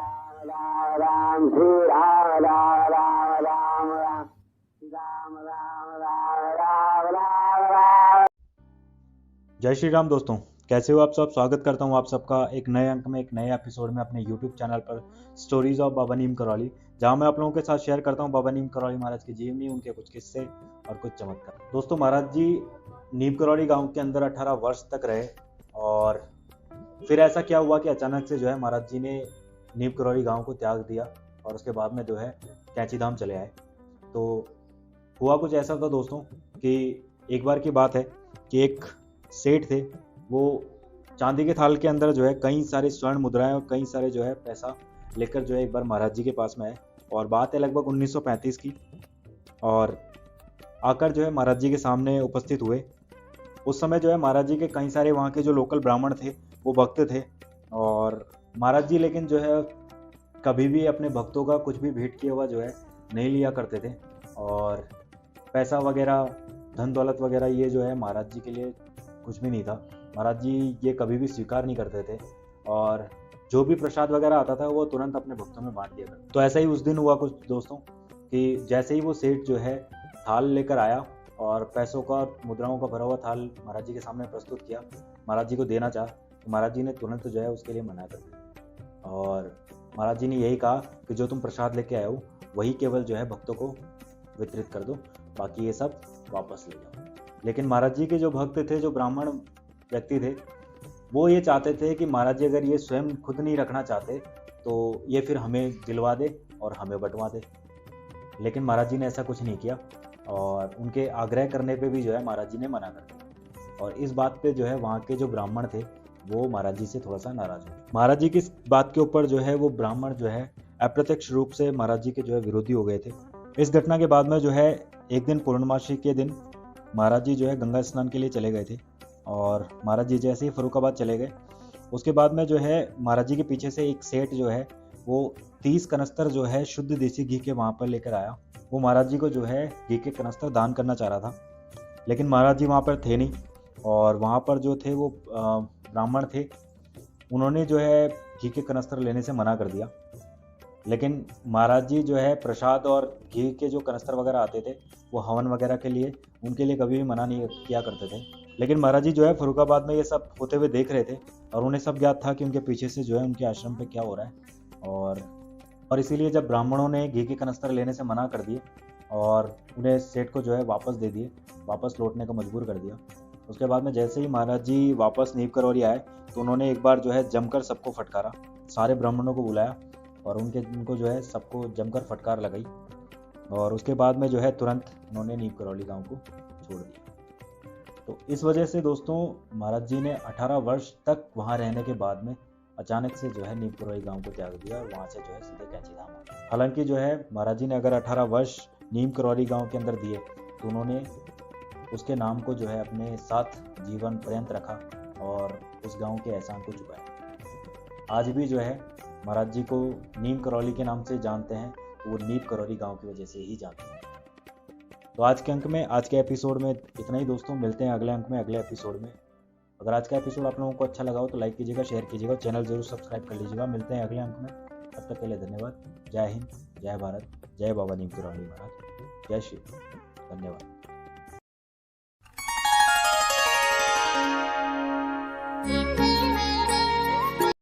राम श्री राम राम राम राम राम राम राम राम राम राम। जय श्री राम दोस्तों, कैसे हो आप सब। स्वागत करता हूं आप सबका एक नए अंक में, एक नए एपिसोड में अपने YouTube चैनल पर स्टोरीज ऑफ बाबा नीम करौली, जहां मैं आप लोगों के साथ शेयर करता हूं बाबा नीम करौली महाराज की जीवनी, उनके कुछ किस्से और कुछ चमत्कार। दोस्तों, महाराज जी नीम करौली गांव के अंदर 18 वर्ष तक रहे और फिर ऐसा क्या हुआ कि अचानक से जो है महाराज जी ने नीम करौली गांव को त्याग दिया और उसके बाद में जो है कैंची धाम चले आए। तो हुआ कुछ ऐसा था दोस्तों कि एक बार की बात है कि एक सेठ थे, वो चांदी के थाल के अंदर जो है कई सारे स्वर्ण मुद्राएं और कई सारे जो है पैसा लेकर जो है एक बार महाराज जी के पास में आए। और बात है लगभग 1935 की, और आकर जो है महाराज जी के सामने उपस्थित हुए। उस समय जो है महाराज जी के कई सारे वहाँ के जो लोकल ब्राह्मण थे वो भक्त थे, और महाराज जी लेकिन जो है कभी भी अपने भक्तों का कुछ भी भेंट किया हुआ जो है नहीं लिया करते थे, और पैसा वगैरह धन दौलत वगैरह ये जो है महाराज जी के लिए कुछ भी नहीं था। महाराज जी ये कभी भी स्वीकार नहीं करते थे, और जो भी प्रसाद वगैरह आता था वो तुरंत अपने भक्तों में बांट दिया करते। तो ऐसा ही उस दिन हुआ कुछ दोस्तों कि जैसे ही वो सेठ जो है थाल लेकर आया और पैसों का मुद्राओं का भरा हुआ थाल महाराज जी के सामने प्रस्तुत किया, महाराज जी को देना चाहा, तो महाराज जी ने तुरंत जो है उसके लिए मना कर दिया। और महाराज जी ने यही कहा कि जो तुम प्रसाद लेके आए हो वही केवल जो है भक्तों को वितरित कर दो, बाकी ये सब वापस ले जाओ। लेकिन महाराज जी के जो भक्त थे, जो ब्राह्मण व्यक्ति थे, वो ये चाहते थे कि महाराज जी अगर ये स्वयं खुद नहीं रखना चाहते तो ये फिर हमें दिलवा दे और हमें बंटवा दे। लेकिन महाराज जी ने ऐसा कुछ नहीं किया, और उनके आग्रह करने पे भी जो है महाराज जी ने मना कर दिया। और इस बात पे जो है वहाँ के जो ब्राह्मण थे वो महाराज जी से थोड़ा सा नाराज हो। महाराज जी की इस बात के ऊपर जो है वो ब्राह्मण जो है अप्रत्यक्ष रूप से महाराज जी के जो है विरोधी हो गए थे। इस घटना के बाद में जो है एक दिन पूर्णमासी के दिन महाराज जी जो है गंगा स्नान के लिए चले गए थे, और महाराज जी जैसे ही फर्रुखाबाद चले गए उसके बाद में जो है महाराज जी के पीछे से एक सेठ जो है वो 30 कनस्तर जो है शुद्ध देसी घी के वहाँ पर लेकर आया। वो महाराज जी को जो है घी के कनस्तर दान करना चाह रहा था, लेकिन महाराज जी वहाँ पर थे नहीं, और वहाँ पर जो थे वो ब्राह्मण थे, उन्होंने जो है घी के कनस्तर लेने से मना कर दिया। लेकिन महाराज जी जो है प्रसाद और घी के जो कनस्तर वगैरह आते थे वो हवन वगैरह के लिए उनके लिए कभी भी मना नहीं किया करते थे। लेकिन महाराज जी जो है फर्रुखाबाद में ये सब होते हुए देख रहे थे, और उन्हें सब ज्ञात था कि उनके पीछे से जो है उनके आश्रम पे क्या हो रहा है। और इसीलिए जब ब्राह्मणों ने घी के कनस्तर लेने से मना कर दिए और उन्हें सेठ को जो है वापस दे दिए, वापस लौटने को मजबूर कर दिया, उसके बाद में जैसे ही महाराज जी वापस नीम करौली आए तो उन्होंने एक बार जो है जमकर सबको फटकारा, सारे ब्राह्मणों को बुलाया और उनको जो है सबको जमकर फटकार लगाई, और उसके बाद में जो है तुरंत उन्होंने नीम करौली गांव को छोड़ दिया। तो इस वजह से दोस्तों महाराज जी ने 18 वर्ष तक वहाँ रहने के बाद में अचानक से जो है नीम करौली गांव को त्याग दिया, और वहाँ से जो है सीधे कैंची धाम आ गए। हालांकि जो है महाराज जी ने अगर 18 वर्ष नीम करौली गांव के अंदर दिए तो उन्होंने उसके नाम को जो है अपने साथ जीवन पर्यंत रखा और उस गांव के एहसान को चुकाया। आज भी जो है महाराज जी को नीम करौली के नाम से जानते हैं, तो वो नीम करौली गांव की वजह से ही जानते हैं। तो आज के अंक में, आज के एपिसोड में इतना ही दोस्तों। मिलते हैं अगले अंक में, अगले एपिसोड में। अगर आज का एपिसोड आप लोगों को अच्छा लगा हो तो लाइक कीजिएगा, शेयर कीजिएगा, चैनल जरूर सब्सक्राइब कर लीजिएगा। मिलते हैं अगले अंक में, तब तक के लिए धन्यवाद। जय हिंद, जय भारत, जय बाबा नीम करौली महाराज, जय श्री राम। धन्यवाद।